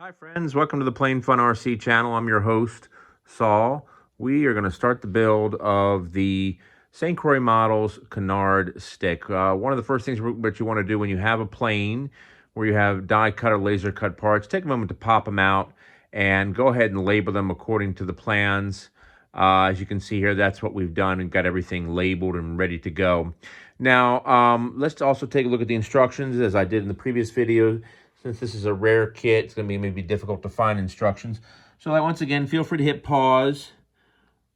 Hi friends, welcome to the Plain Fun RC channel. I'm your host, Saul. We are going to start the build of the St. Croix Models Canard Stick. One of the first things that you want to do when you have a plane where you have die cut or laser cut parts, take a moment to pop them out and go ahead and label them according to the plans. As you can see here, that's what we've done and got everything labeled and ready to go. Now, let's also take a look at the instructions as I did in the previous video. Since this is a rare kit, it's going to be maybe difficult to find instructions. So once again, feel free to hit pause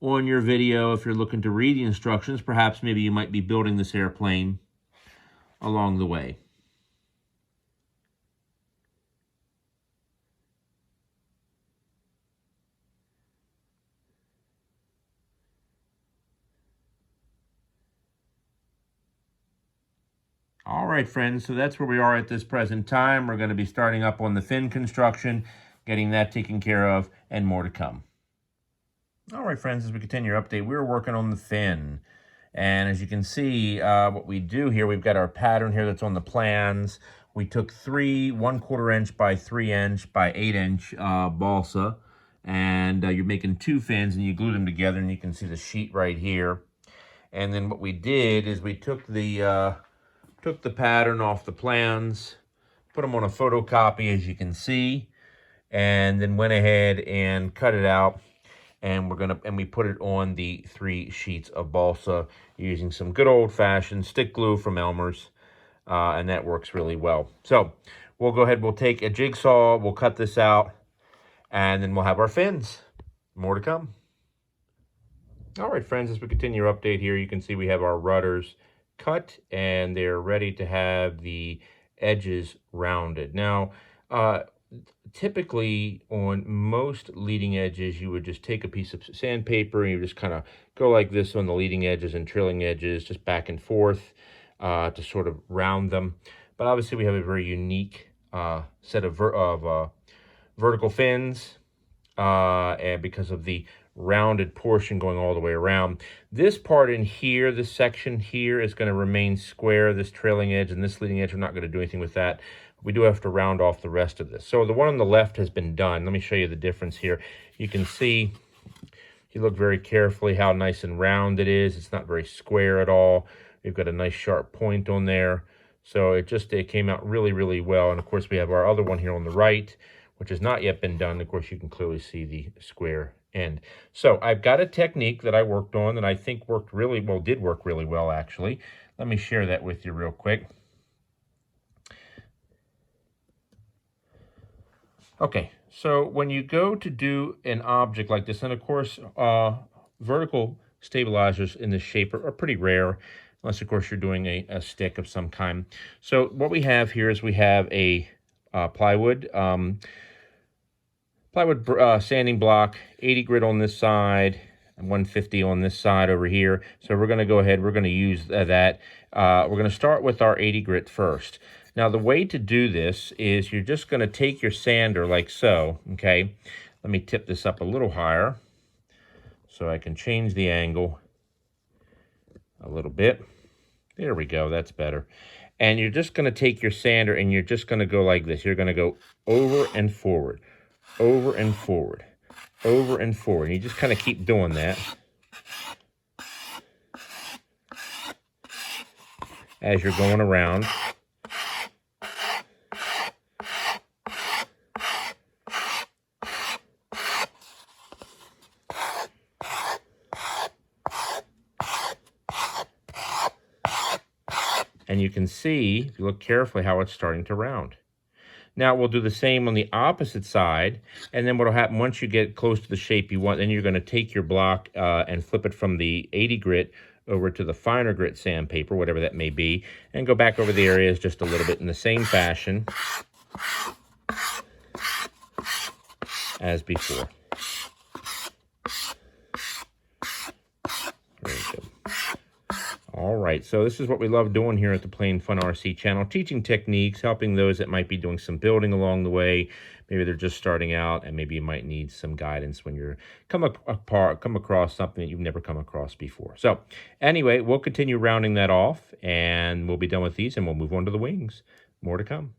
on your video if you're looking to read the instructions. Perhaps maybe you might be building this airplane along the way. All right, friends, so that's where we are at this present time. We're going to be starting up on the fin construction, getting that taken care of, and more to come. All right, friends, as we continue our update, we're working on the fin. And as you can see, what we do here, we've got our pattern here that's on the plans. We took 3 1/4 inch by 3 inch by 8 inch balsa, and you're making 2 fins, and you glue them together, and you can see the sheet right here. And then what we did is we took the pattern off the plans, put them on a photocopy, as you can see, and then went ahead and cut it out. And we put it on the 3 sheets of balsa using some good old-fashioned stick glue from Elmer's, and that works really well. So we'll go ahead, we'll take a jigsaw, we'll cut this out, and then we'll have our fins. More to come. All right, friends, as we continue our update here, you can see we have our rudders cut, and they're ready to have the edges rounded. Now, typically on most leading edges, you would just take a piece of sandpaper and you just kind of go like this on the leading edges and trailing edges, just back and forth to sort of round them. But obviously we have a very unique set of vertical fins and because of the rounded portion going all the way around. This part in here, this section here, is going to remain square. This trailing edge and this leading edge, we're not going to do anything with that. We do have to round off the rest of this. So the one on the left has been done. Let me show you the difference here. You can see, if you look very carefully, how nice and round it is. It's not very square at all. We've got a nice sharp point on there. So it came out really, really well. And of course, we have our other one here on the right, which has not yet been done. Of course, you can clearly see the square end. So I've got a technique that I worked on that I think worked really well, did work really well, actually. Let me share that with you real quick. Okay, so when you go to do an object like this, and of course, vertical stabilizers in this shape are pretty rare, unless of course you're doing a stick of some kind. So what we have here is we have a plywood sanding block, 80 grit on this side, and 150 on this side over here. So we're going to go ahead, we're going to use that. We're going to start with our 80 grit first. Now, the way to do this is you're just going to take your sander like so, okay? Let me tip this up a little higher so I can change the angle a little bit. There we go, that's better. And you're just going to take your sander and you're just going to go like this. You're going to go over and forward, over and forward, over and forward. And you just kind of keep doing that as you're going around. And you can see, if you look carefully, how it's starting to round. Now, we'll do the same on the opposite side, and then what will happen once you get close to the shape you want, then you're going to take your block and flip it from the 80 grit over to the finer grit sandpaper, whatever that may be, and go back over the areas just a little bit in the same fashion as before. Very good. All right, so this is what we love doing here at the Plain Fun RC channel, teaching techniques, helping those that might be doing some building along the way. Maybe they're just starting out, and maybe you might need some guidance when you're come across something that you've never come across before. So anyway, we'll continue rounding that off, and we'll be done with these, and we'll move on to the wings. More to come.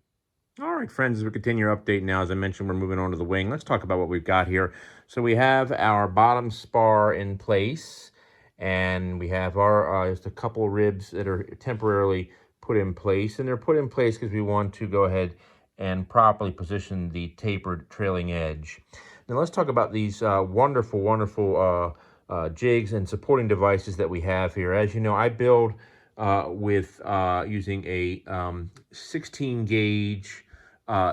All right, friends, as we continue our update now, as I mentioned, we're moving on to the wing. Let's talk about what we've got here. So we have our bottom spar in place, and we have our just a couple ribs that are temporarily put in place. And they're put in place because we want to go ahead and properly position the tapered trailing edge. Now let's talk about these wonderful jigs and supporting devices that we have here. As you know, I build with using a 16 gauge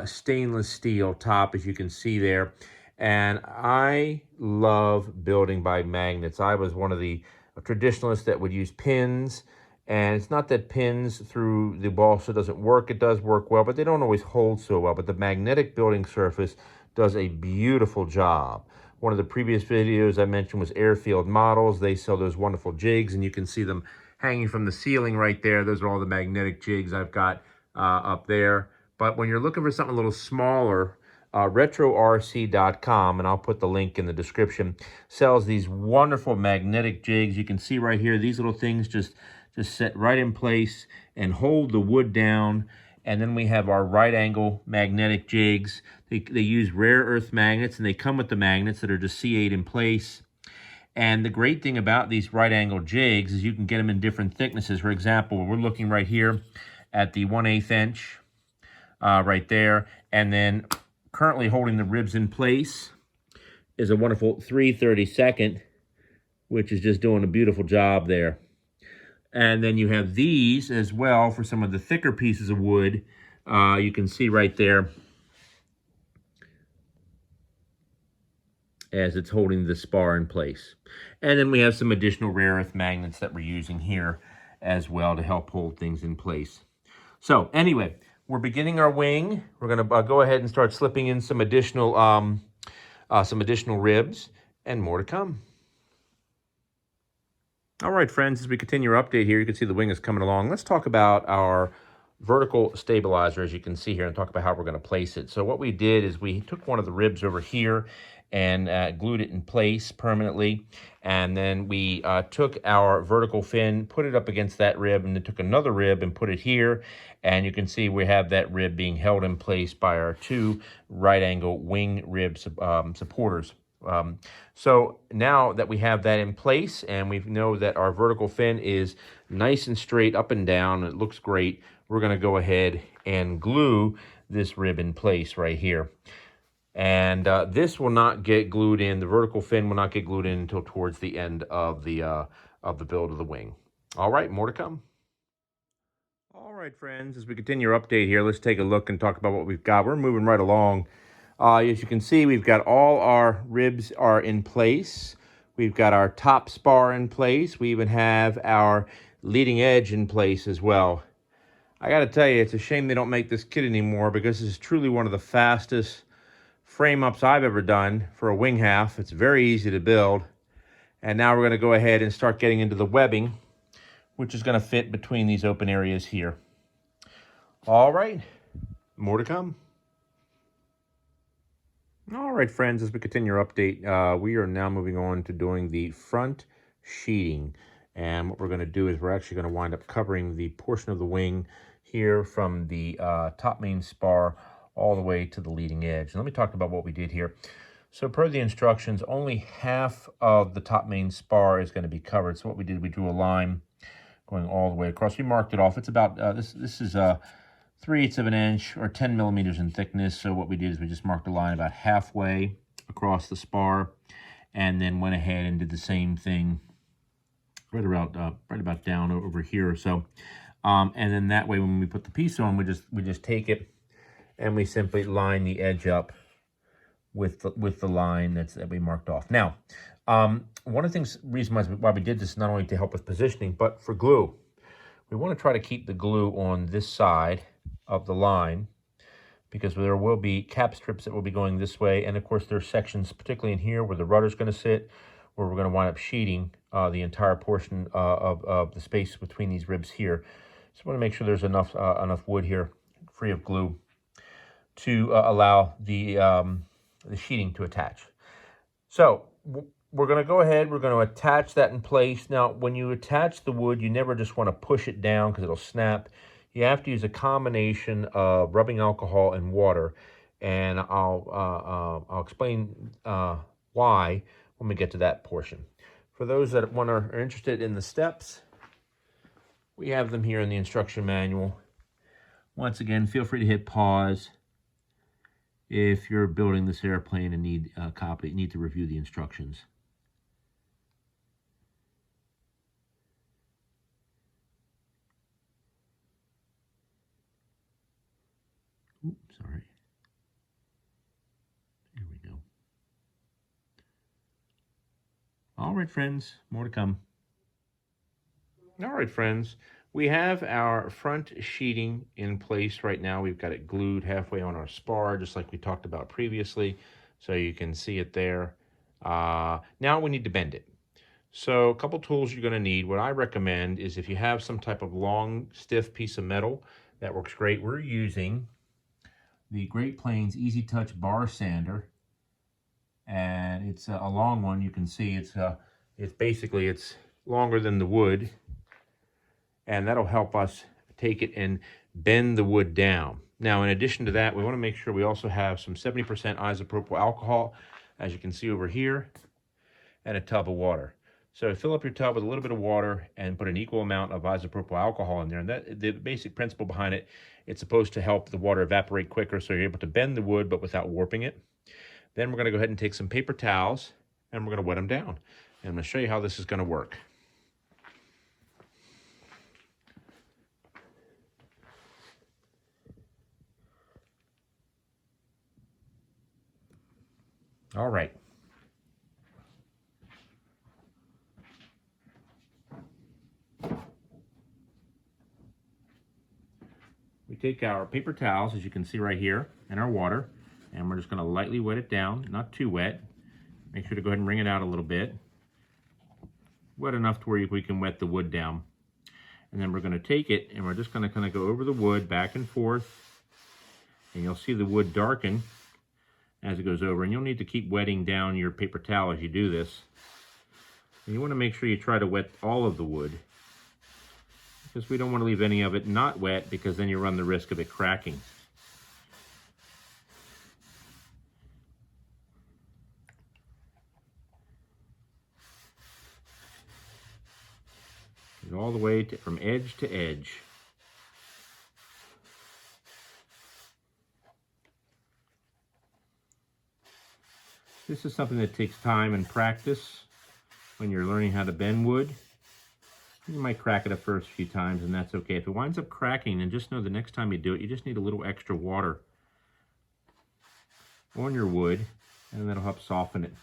stainless steel top, as you can see there. And I love building by magnets. I was one of the traditionalists that would use pins. And it's not that pins through the balsa doesn't work. It does work well, but they don't always hold so well. But the magnetic building surface does a beautiful job. One of the previous videos I mentioned was Airfield Models. They sell those wonderful jigs, and you can see them hanging from the ceiling right there. Those are all the magnetic jigs I've got up there. But when you're looking for something a little smaller, RetroRC.com, and I'll put the link in the description, sells these wonderful magnetic jigs. You can see right here, these little things just set right in place and hold the wood down. And then we have our right angle magnetic jigs. They use rare earth magnets, and they come with the magnets that are just C8 in place. And the great thing about these right angle jigs is you can get them in different thicknesses. For example, we're looking right here at the 1/8 inch right there. And then currently holding the ribs in place is a wonderful 3/32, which is just doing a beautiful job there. And then you have these as well for some of the thicker pieces of wood. You can see right there as it's holding the spar in place. And then we have some additional rare earth magnets that we're using here as well to help hold things in place. So anyway, we're beginning our wing. We're going to go ahead and start slipping in some additional ribs, and more to come. All right, friends, as we continue our update here, you can see the wing is coming along. Let's talk about our vertical stabilizer, as you can see here, and talk about how we're going to place it. So what we did is we took one of the ribs over here and glued it in place permanently. And then we took our vertical fin, put it up against that rib, and then took another rib and put it here. And you can see we have that rib being held in place by our two right angle wing rib supporters. So now that we have that in place and we know that our vertical fin is nice and straight up and down, it looks great, we're going to go ahead and glue this rib in place right here. And this will not get glued in, the vertical fin will not get glued in until towards the end of the build of the wing. All right, more to come. All right, friends, as we continue our update here, let's take a look and talk about what we've got. We're moving right along. As you can see, we've got all our ribs are in place. We've got our top spar in place. We even have our leading edge in place as well. I got to tell you, it's a shame they don't make this kit anymore, because this is truly one of the fastest frame-ups I've ever done for a wing half. It's very easy to build. And now we're going to go ahead and start getting into the webbing, which is going to fit between these open areas here. All right, more to come. All right, friends, as we continue our update, we are now moving on to doing the front sheeting. And what we're going to do is we're actually going to wind up covering the portion of the wing here from the top main spar all the way to the leading edge. And let me talk about what we did here. So per the instructions, only half of the top main spar is going to be covered. So what we did, we drew a line going all the way across. We marked it off. It's about, this is 3/8 of an inch or 10 millimeters in thickness. So what we did is we just marked a line about halfway across the spar, and then went ahead and did the same thing right about down over here or so. And then that way, when we put the piece on, we just take it and we simply line the edge up with the line that we marked off. Now, one of the reasons why we did this is not only to help with positioning, but for glue. We want to try to keep the glue on this side of the line, because there will be cap strips that will be going this way. And of course, there are sections, particularly in here, where the rudder's going to sit, where we're going to wind up sheeting the entire portion of the space between these ribs here. So we want to make sure there's enough wood here, free of glue, to allow the sheeting to attach. So we're going to go ahead, we're going to attach that in place. Now, when you attach the wood, you never just want to push it down because it'll snap. you have to use a combination of rubbing alcohol and water, and I'll explain why when we get to that portion. For those that are interested in the steps, we have them here in the instruction manual. Once again, feel free to hit pause if you're building this airplane and need to review the instructions. Oops, sorry. There we go. All right, friends, more to come. All right, friends, we have our front sheeting in place right now. We've got it glued halfway on our spar, just like we talked about previously, so you can see it there. Now we need to bend it. So a couple tools you're going to need. What I recommend is if you have some type of long, stiff piece of metal, that works great. We're using the Great Plains Easy Touch bar sander, and it's a long one. You can see it's longer than the wood, and that'll help us take it and bend the wood down. Now, in addition to that, we want to make sure we also have some 70% isopropyl alcohol, as you can see over here, and a tub of water. So fill up your tub with a little bit of water and put an equal amount of isopropyl alcohol in there. And the basic principle behind it, it's supposed to help the water evaporate quicker so you're able to bend the wood but without warping it. Then we're going to go ahead and take some paper towels and we're going to wet them down. And I'm going to show you how this is going to work. All right. We take our paper towels, as you can see right here, and our water, and we're just going to lightly wet it down, not too wet. Make sure to go ahead and wring it out a little bit. Wet enough to where we can wet the wood down. And then we're going to take it, and we're just going to kind of go over the wood back and forth. And you'll see the wood darken as it goes over. And you'll need to keep wetting down your paper towel as you do this. And you want to make sure you try to wet all of the wood, because we don't want to leave any of it not wet, because then you run the risk of it cracking. And all the way from edge to edge. This is something that takes time and practice when you're learning how to bend wood. You might crack it the first few times, and that's okay. If it winds up cracking, then just know the next time you do it, you just need a little extra water on your wood, and that'll help soften it.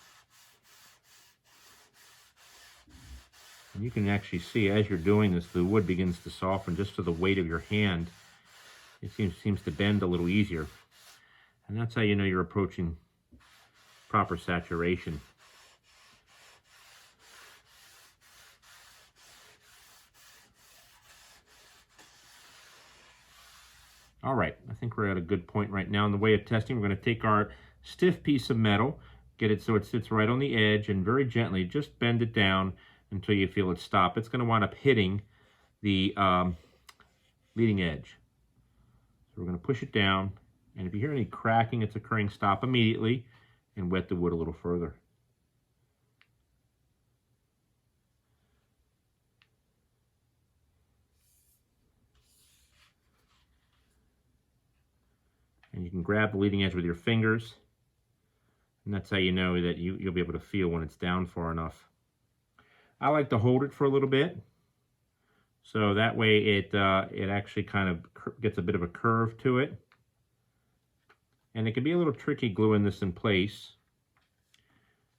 And you can actually see as you're doing this, the wood begins to soften just to the weight of your hand. It seems to bend a little easier. And that's how you know you're approaching proper saturation. All right, I think we're at a good point right now in the way of testing. We're going to take our stiff piece of metal, get it so it sits right on the edge, and very gently just bend it down until you feel it stop. It's going to wind up hitting the leading edge. So we're going to push it down, and if you hear any cracking it's occurring, stop immediately and wet the wood a little further. And you can grab the leading edge with your fingers, and that's how you know that you'll be able to feel when it's down far enough. I like to hold it for a little bit, so that way it actually kind of gets a bit of a curve to it. And it can be a little tricky gluing this in place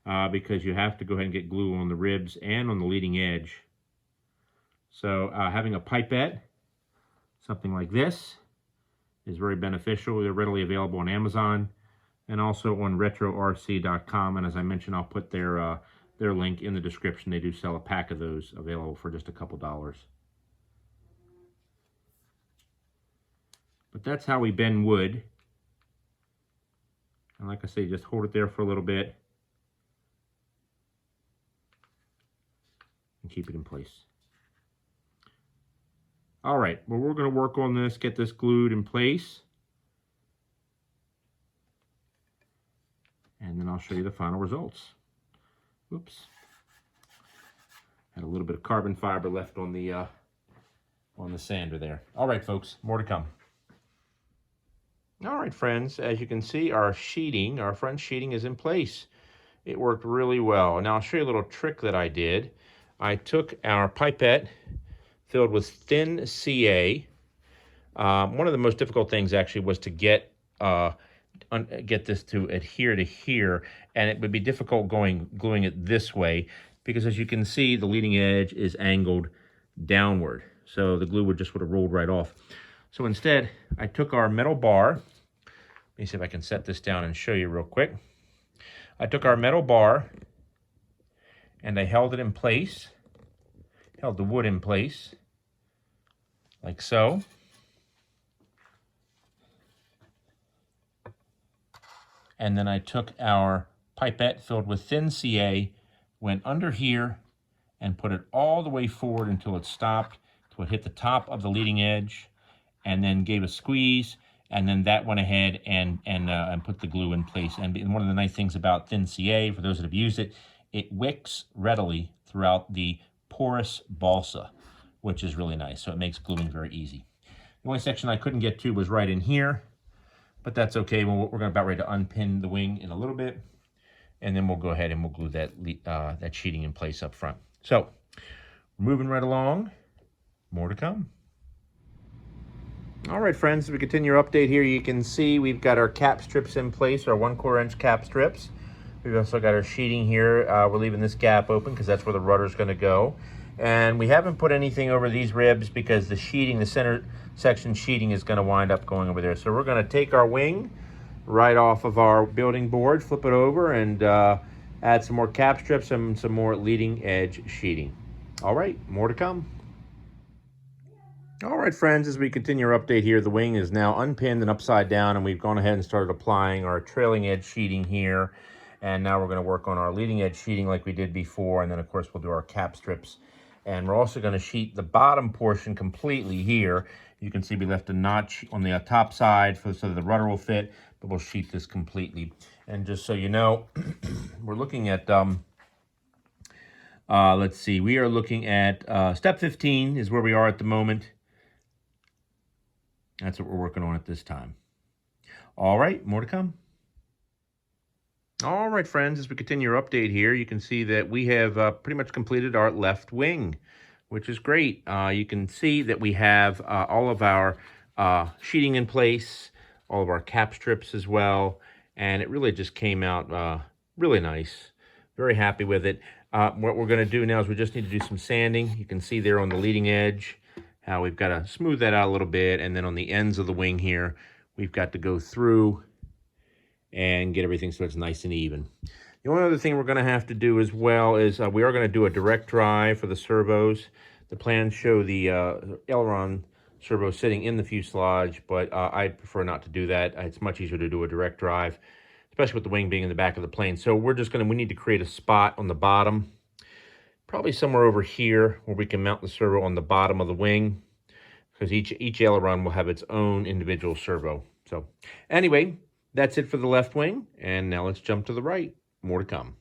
because you have to go ahead and get glue on the ribs and on the leading edge. So having a pipette, something like this, is very beneficial. They're readily available on Amazon and also on retrorc.com. And as I mentioned, I'll put their link in the description. They do sell a pack of those available for just a couple dollars. But that's how we bend wood. And like I say, just hold it there for a little bit and keep it in place. All right, well, we're going to work on this, get this glued in place. And then I'll show you the final results. Oops. Had a little bit of carbon fiber left on the sander there. All right, folks, more to come. All right, friends, as you can see, our front sheeting is in place. It worked really well. Now I'll show you a little trick that I did. I took our pipette filled with thin CA. One of the most difficult things actually was to get this to adhere to here, and it would be difficult gluing it this way because, as you can see, the leading edge is angled downward, so the glue would have rolled right off. So instead, I took our metal bar. Let me see if I can set this down and show you real quick. I took our metal bar and I held it in place, held the wood in place, like so. And then I took our pipette filled with thin CA, went under here, and put it all the way forward until it stopped, till it hit the top of the leading edge, and then gave a squeeze, and then that went ahead and put the glue in place. And one of the nice things about thin CA, for those that have used it, it wicks readily throughout the porous balsa, which is really nice. So it makes gluing very easy. The only section I couldn't get to was right in here, but that's okay. We're about ready to unpin the wing in a little bit, and then we'll go ahead and we'll glue that sheeting in place up front. So, moving right along, more to come. All right, friends, as we continue our update here, you can see we've got our cap strips in place, our 1/4 inch cap strips. We've also got our sheeting here. We're leaving this gap open because that's where the rudder's going to go. And we haven't put anything over these ribs because the sheeting, the center section sheeting, is going to wind up going over there. So we're going to take our wing right off of our building board, flip it over, and add some more cap strips and some more leading edge sheeting. All right, more to come. All right, friends, as we continue our update here, the wing is now unpinned and upside down, and we've gone ahead and started applying our trailing edge sheeting here. And now we're going to work on our leading edge sheeting like we did before, and then of course we'll do our cap strips. And we're also going to sheet the bottom portion completely here. You can see we left a notch on the top side so that the rudder will fit, but we'll sheet this completely. And just so you know, we're looking at, let's see, we are looking at step 15 is where we are at the moment. That's what we're working on at this time. All right, more to come. All right, friends, as we continue our update here, you can see that we have pretty much completed our left wing, which is great. You can see that we have all of our sheeting in place, all of our cap strips as well, and it really just came out really nice. Very happy with it. What we're going to do now is we just need to do some sanding. You can see there on the leading edge how we've got to smooth that out a little bit, and then on the ends of the wing here, we've got to go through and get everything so it's nice and even. The only other thing we're going to have to do as well is we are going to do a direct drive for the servos. The plans show the aileron servo sitting in the fuselage, but I prefer not to do that. It's much easier to do a direct drive, especially with the wing being in the back of the plane. So we need to create a spot on the bottom, probably somewhere over here where we can mount the servo on the bottom of the wing, because each aileron will have its own individual servo. So anyway, that's it for the left wing, and now let's jump to the right. More to come.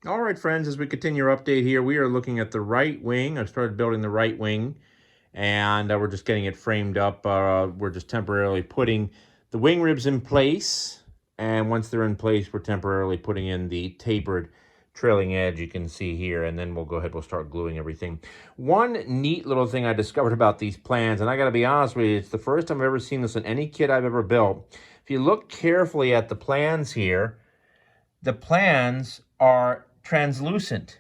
All right, friends, as we continue our update here, we are looking at the right wing. I've started building the right wing, and we're just getting it framed up. We're just temporarily putting the wing ribs in place, and once they're in place, we're temporarily putting in the tapered trailing edge you can see here, and then we'll start gluing everything. One neat little thing I discovered about these plans, and I got to be honest with you, it's the first time I've ever seen this in any kit I've ever built. If you look carefully at the plans here, the plans are translucent.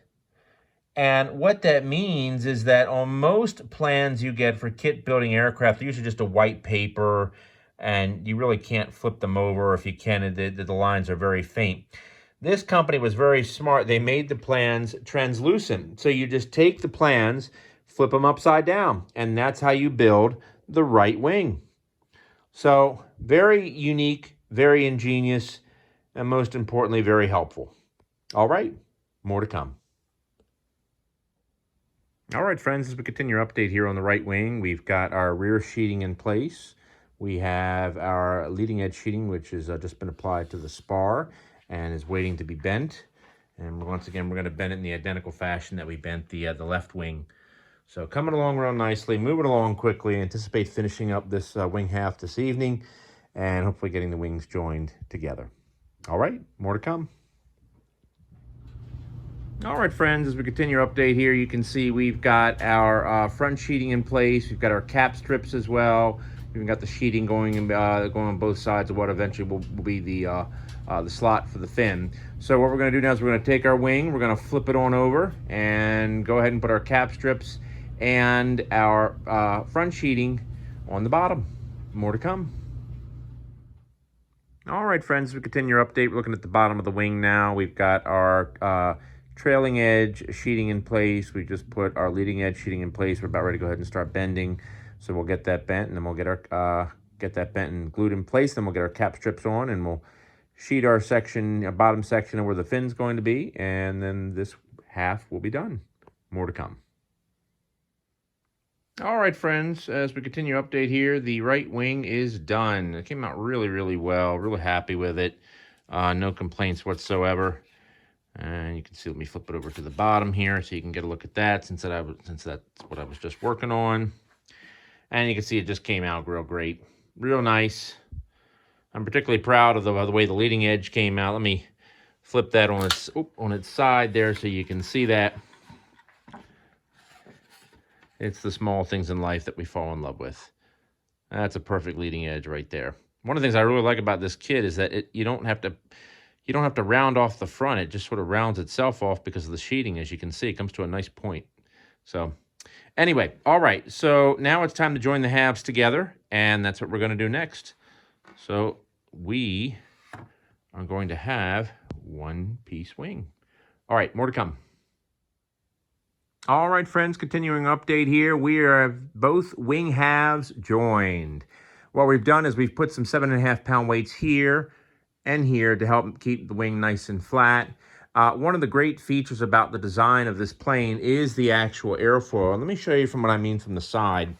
And what that means is that on most plans you get for kit building aircraft, they're usually just a white paper, and you really can't flip them over. If you can, the lines are very faint. This company was very smart. They made the plans translucent. So you just take the plans, flip them upside down, and that's how you build the right wing. So very unique, very ingenious, and most importantly, very helpful. All right, more to come. All right, friends, as we continue our update here on the right wing, we've got our rear sheeting in place. We have our leading edge sheeting, which has just been applied to the spar and is waiting to be bent. And once again, we're going to bend it in the identical fashion that we bent the left wing. So coming along real nicely, moving along quickly. Anticipate finishing up this wing half this evening and hopefully getting the wings joined together. All right, more to come. All right, friends, as we continue our update here, you can see we've got our front sheeting in place. We've got our cap strips as well. We've got the sheeting going on both sides of what eventually will be the slot for the fin. So what we're going to do now is we're going to take our wing, we're going to flip it on over and go ahead and put our cap strips and our front sheeting on the bottom. More to come. All right, friends, as we continue our update, we're looking at the bottom of the wing now. We've got our trailing edge sheeting in place. We just put our leading edge sheeting in place. We're about ready to go ahead and start bending. So we'll get that bent, and then we'll get our get that bent and glued in place. Then we'll get our cap strips on, and we'll sheet our section, our bottom section of where the fin's going to be, and then this half will be done. More to come. All right, friends, as we continue update here, the right wing is done. It came out really, really well. Really happy with it. No complaints whatsoever. And you can see, let me flip it over to the bottom here so you can get a look at that since that's what I was just working on. And you can see it just came out real great. Real nice. I'm particularly proud of the way the leading edge came out. Let me flip that on its side there so you can see that. It's the small things in life that we fall in love with. That's a perfect leading edge right there. One of the things I really like about this kit is that you don't have to round off the front. It just sort of rounds itself off because of the sheeting. As you can see, it comes to a nice point. So anyway, all right. So now it's time to join the halves together, and that's what we're going to do next. So we are going to have one-piece wing. All right, more to come. All right, friends, continuing update here. We are both wing halves joined. What we've done is we've put some 7.5-pound weights here and here to help keep the wing nice and flat. One of the great features about the design of this plane is the actual airfoil. Let me show you from what I mean from the side.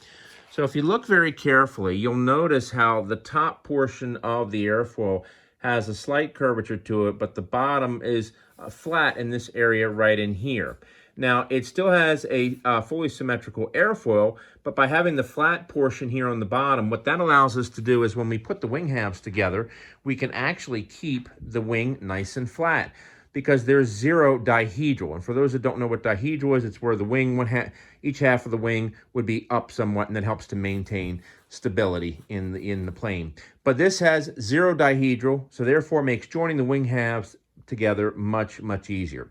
So if you look very carefully, you'll notice how the top portion of the airfoil has a slight curvature to it, but the bottom is flat in this area right in here. Now, it still has a fully symmetrical airfoil, but by having the flat portion here on the bottom, what that allows us to do is when we put the wing halves together, we can actually keep the wing nice and flat because there's zero dihedral. And for those that don't know what dihedral is, it's where the wing, each half of the wing would be up somewhat, and that helps to maintain stability in the plane. But this has zero dihedral, so therefore makes joining the wing halves together much, much easier.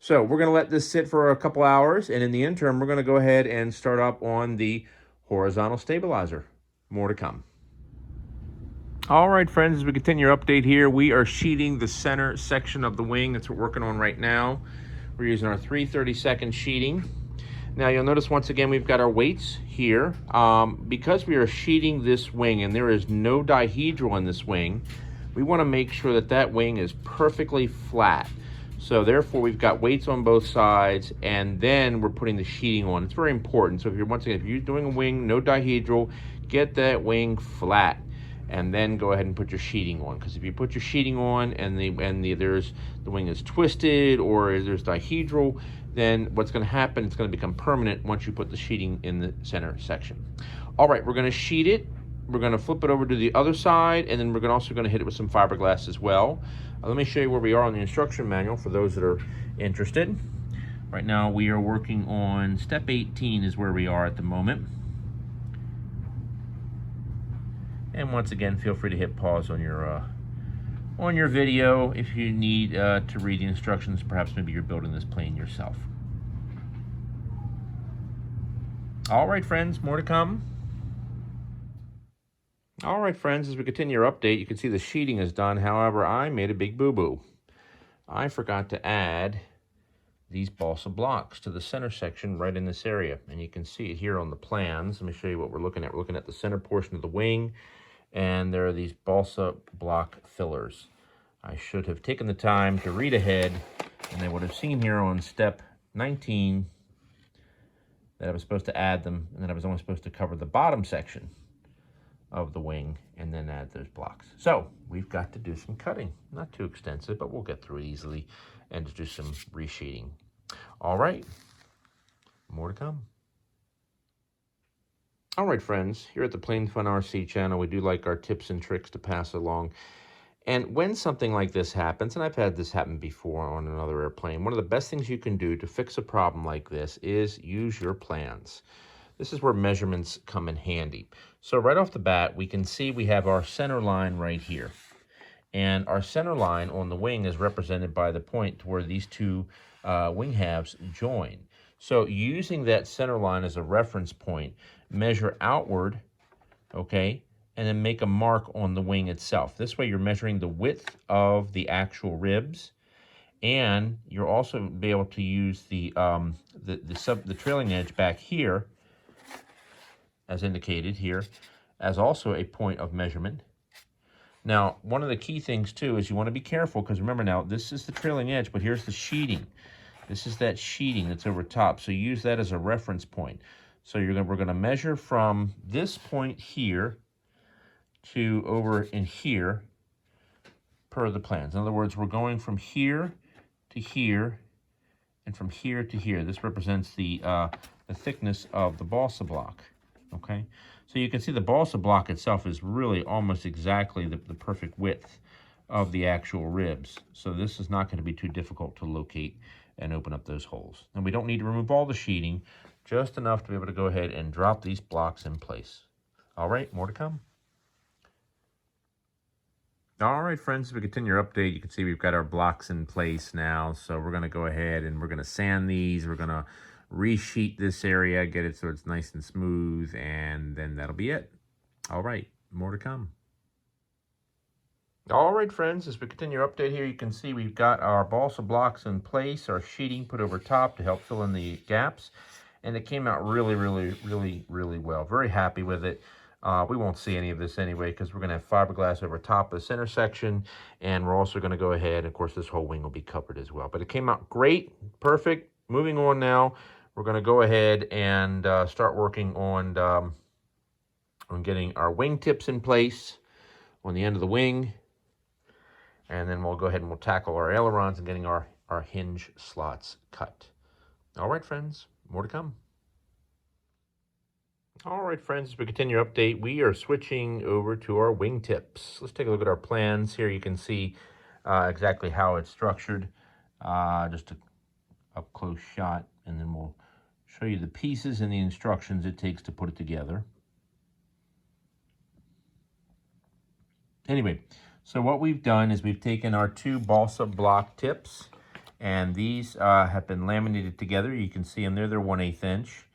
So we're going to let this sit for a couple hours, and in the interim, we're going to go ahead and start up on the horizontal stabilizer. More to come. All right, friends, as we continue our update here, we are sheeting the center section of the wing. That's what we're working on right now. We're using our 3/32 sheeting. Now, you'll notice once again, we've got our weights here. Because we are sheeting this wing and there is no dihedral in this wing, we want to make sure that that wing is perfectly flat. So therefore, we've got weights on both sides, and then we're putting the sheeting on. It's very important. So if you're doing a wing, no dihedral, get that wing flat, and then go ahead and put your sheeting on. Because if you put your sheeting on and the wing is twisted or there's dihedral, then what's going to happen? It's going to become permanent once you put the sheeting in the center section. All right, we're going to sheet it. We're going to flip it over to the other side, and then we're also going to hit it with some fiberglass as well. Let me show you where we are on the instruction manual for those that are interested. Right now we are working on step 18 is where we are at the moment. And once again, feel free to hit pause on your video if you need to read the instructions. Perhaps maybe you're building this plane yourself. All right, friends, more to come. All right, friends, as we continue our update, you can see the sheeting is done. However, I made a big boo-boo. I forgot to add these balsa blocks to the center section right in this area. And you can see it here on the plans. Let me show you what we're looking at. We're looking at the center portion of the wing, and there are these balsa block fillers. I should have taken the time to read ahead, and I would have seen here on step 19 that I was supposed to add them, and then I was only supposed to cover the bottom section of the wing and then add those blocks. So we've got to do some cutting. Not too extensive, but we'll get through it easily, and to do some resheeting. All right, more to come. All right, friends, here at the Plain Fun RC channel, we do like our tips and tricks to pass along. And when something like this happens, and I've had this happen before on another airplane, one of the best things you can do to fix a problem like this is use your plans. This is where measurements come in handy. So right off the bat, we can see we have our center line right here. And our center line on the wing is represented by the point where these two wing halves join. So using that center line as a reference point, measure outward, okay, and then make a mark on the wing itself. This way you're measuring the width of the actual ribs, and you'll also be able to use the trailing edge back here, as indicated here, as also a point of measurement. Now, one of the key things too is you want to be careful, because remember now, this is the trailing edge, but here's the sheeting. This is that sheeting that's over top, so use that as a reference point. So we're going to measure from this point here to over in here per the plans. In other words, we're going from here to here and from here to here. This represents the thickness of the balsa block, okay? So you can see the balsa block itself is really almost exactly the perfect width of the actual ribs. So this is not going to be too difficult to locate and open up those holes. And we don't need to remove all the sheeting, just enough to be able to go ahead and drop these blocks in place. All right, more to come. All right, friends, as we continue our update, you can see we've got our blocks in place now. So we're going to go ahead and we're going to sand these. We're going to resheet this area, get it so it's nice and smooth, and then that'll be it. All right, more to come. All right, friends, as we continue our update here, you can see we've got our balsa blocks in place, our sheeting put over top to help fill in the gaps, and it came out really, really, really, really well. Very happy with it. We won't see any of this anyway, because we're going to have fiberglass over top of the center section, and we're also going to go ahead, of course, this whole wing will be covered as well. But it came out great, perfect. Moving on now, we're going to go ahead and start working on getting our wing tips in place on the end of the wing, and then we'll go ahead and we'll tackle our ailerons and getting our hinge slots cut. All right, friends, more to come. All right, friends, as we continue our update, we are switching over to our wing tips. Let's take a look at our plans. Here you can see exactly how it's structured. Just a up-close shot, and then we'll show you the pieces and the instructions it takes to put it together. Anyway, so what we've done is we've taken our two balsa block tips, and these have been laminated together. You can see them there, they're 1/8 inch.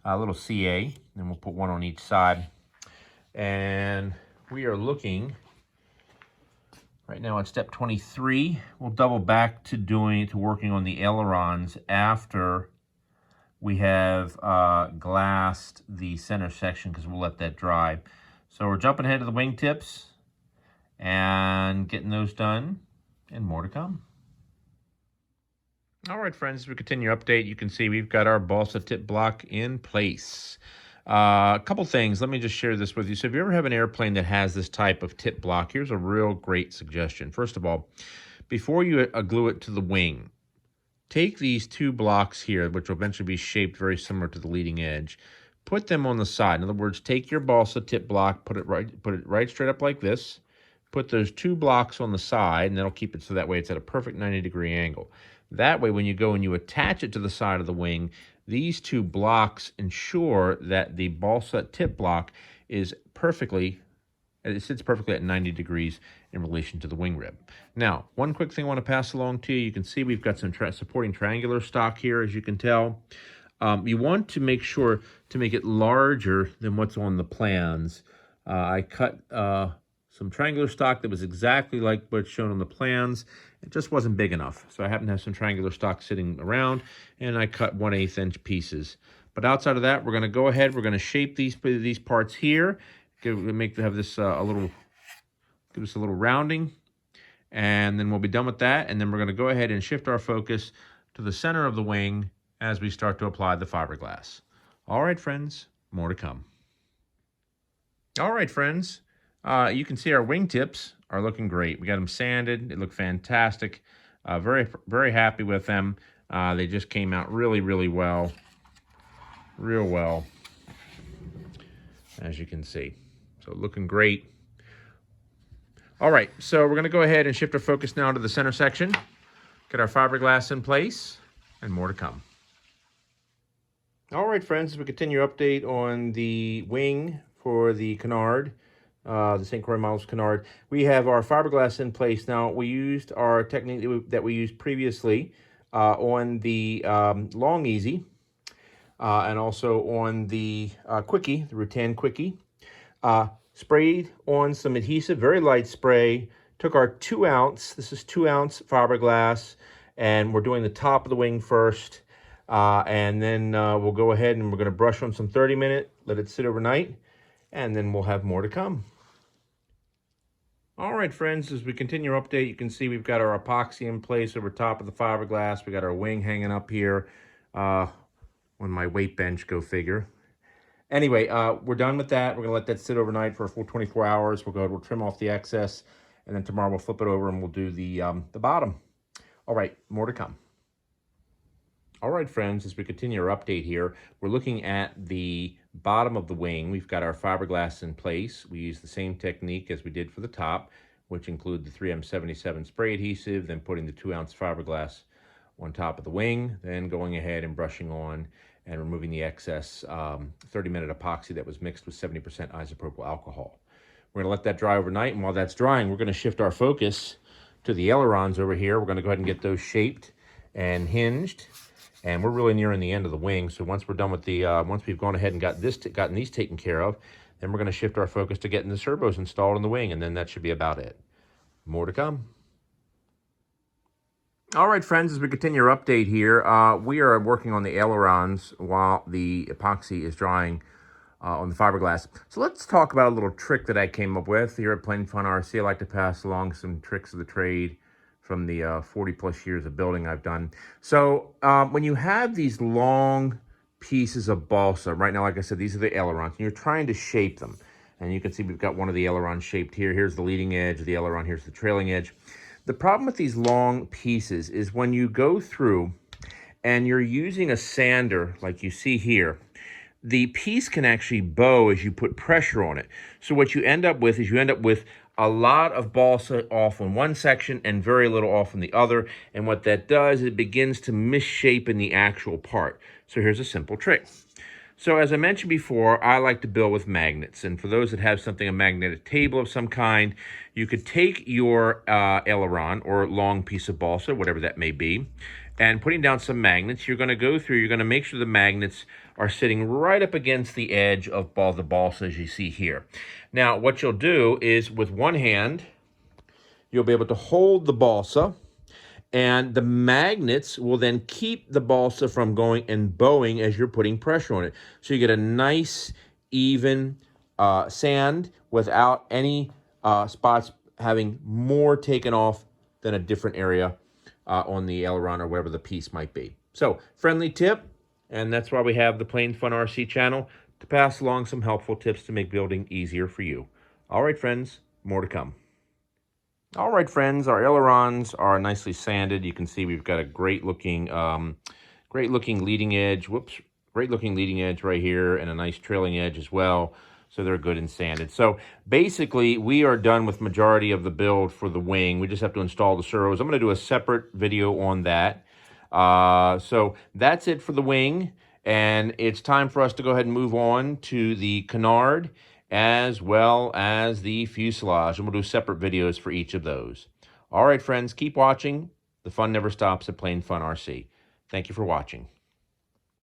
A little CA, and we'll put one on each side. And we are looking right now at step 23. We'll double back to working on the ailerons after we have glassed the center section, because we'll let that dry. So we're jumping ahead to the wing tips and getting those done, and more to come. All right, friends, as we continue our update, you can see we've got our balsa tip block in place. A couple things. Let me just share this with you. So if you ever have an airplane that has this type of tip block, here's a real great suggestion. First of all, before you glue it to the wing, take these two blocks here, which will eventually be shaped very similar to the leading edge. Put them on the side. In other words, take your balsa tip block, put it right straight up like this. Put those two blocks on the side, and that'll keep it so that way it's at a perfect 90-degree angle. That way, when you go and you attach it to the side of the wing, these two blocks ensure that the balsa tip block is it sits perfectly at 90 degrees in relation to the wing rib. Now, one quick thing I want to pass along to you. You can see we've got some supporting triangular stock here, as you can tell. You want to make sure to make it larger than what's on the plans. I cut some triangular stock that was exactly like what's shown on the plans. It just wasn't big enough. So I happen to have some triangular stock sitting around, and I cut 1/8 inch pieces. But outside of that, we're going to go ahead, we're going to shape these parts here, have this give us a little rounding, and then we'll be done with that. And then we're going to go ahead and shift our focus to the center of the wing as we start to apply the fiberglass. All right, friends, more to come. All right, friends, you can see our wingtips are looking great. We got them sanded. They look fantastic. Very, very happy with them. They just came out really, really well. Real well, as you can see. So looking great. All right, so we're going to go ahead and shift our focus now to the center section. Get our fiberglass in place, and more to come. All right, friends, as we continue update on the wing for the Canard, the St. Croix Models Canard, we have our fiberglass in place. Now, we used our technique that we used previously on the Long Easy and also on the Quickie, the Rattan Quickie. Sprayed on some adhesive, very light spray. Took our 2 ounce, this is 2 ounce fiberglass, and we're doing the top of the wing first. And then we'll go ahead and we're going to brush on some 30-minute, let it sit overnight, and then we'll have more to come. All right, friends, as we continue our update, you can see we've got our epoxy in place over top of the fiberglass. We got our wing hanging up here on my weight bench, go figure. Anyway, we're done with that. We're going to let that sit overnight for a full 24 hours. We'll go ahead, we'll trim off the excess, and then tomorrow we'll flip it over and we'll do the bottom. All right, more to come. All right, friends, as we continue our update here, we're looking at the bottom of the wing. We've got our fiberglass in place. We use the same technique as we did for the top, which include the 3M77 spray adhesive, then putting the 2 ounce fiberglass on top of the wing, then going ahead and brushing on and removing the excess 30-minute epoxy that was mixed with 70% isopropyl alcohol. We're going to let that dry overnight, and while that's drying, we're going to shift our focus to the ailerons over here. We're going to go ahead and get those shaped and hinged, and we're really nearing the end of the wing. So once we're done with the, once we've gone ahead and gotten these taken care of, then we're going to shift our focus to getting the servos installed in the wing, and then that should be about it. More to come. All right, friends, as we continue our update here, we are working on the ailerons while the epoxy is drying on the fiberglass. So let's talk about a little trick that I came up with here at Plain Fun RC. I like to pass along some tricks of the trade from the 40-plus years of building I've done. So when you have these long pieces of balsa, right now, like I said, these are the ailerons, and you're trying to shape them. And you can see we've got one of the ailerons shaped here. Here's the leading edge of the aileron. Here's the trailing edge. The problem with these long pieces is when you go through and you're using a sander like you see here, the piece can actually bow as you put pressure on it. So what you end up with is a lot of balsa off on one section and very little off on the other. And what that does is it begins to misshape in the actual part. So here's a simple trick. So as I mentioned before, I like to build with magnets. And for those that have a magnetic table of some kind, you could take your aileron or long piece of balsa, whatever that may be, and putting down some magnets, you're going to make sure the magnets are sitting right up against the edge of the balsa as you see here. Now, what you'll do is with one hand, you'll be able to hold the balsa, and the magnets will then keep the balsa from going and bowing as you're putting pressure on it. So you get a nice, even sand without any spots having more taken off than a different area on the aileron or wherever the piece might be. So, friendly tip, and that's why we have the Plain Fun RC channel, to pass along some helpful tips to make building easier for you. All right, friends, more to come. All right, friends, our ailerons are nicely sanded. You can see we've got a great-looking leading edge. Great-looking leading edge right here, and a nice trailing edge as well. So they're good and sanded. So basically, we are done with majority of the build for the wing. We just have to install the servos. I'm going to do a separate video on that. So that's it for the wing, and it's time for us to go ahead and move on to the canard as well as the fuselage, and we'll do separate videos for each of those. All right, friends, keep watching. The fun never stops at Plain Fun RC. Thank you for watching.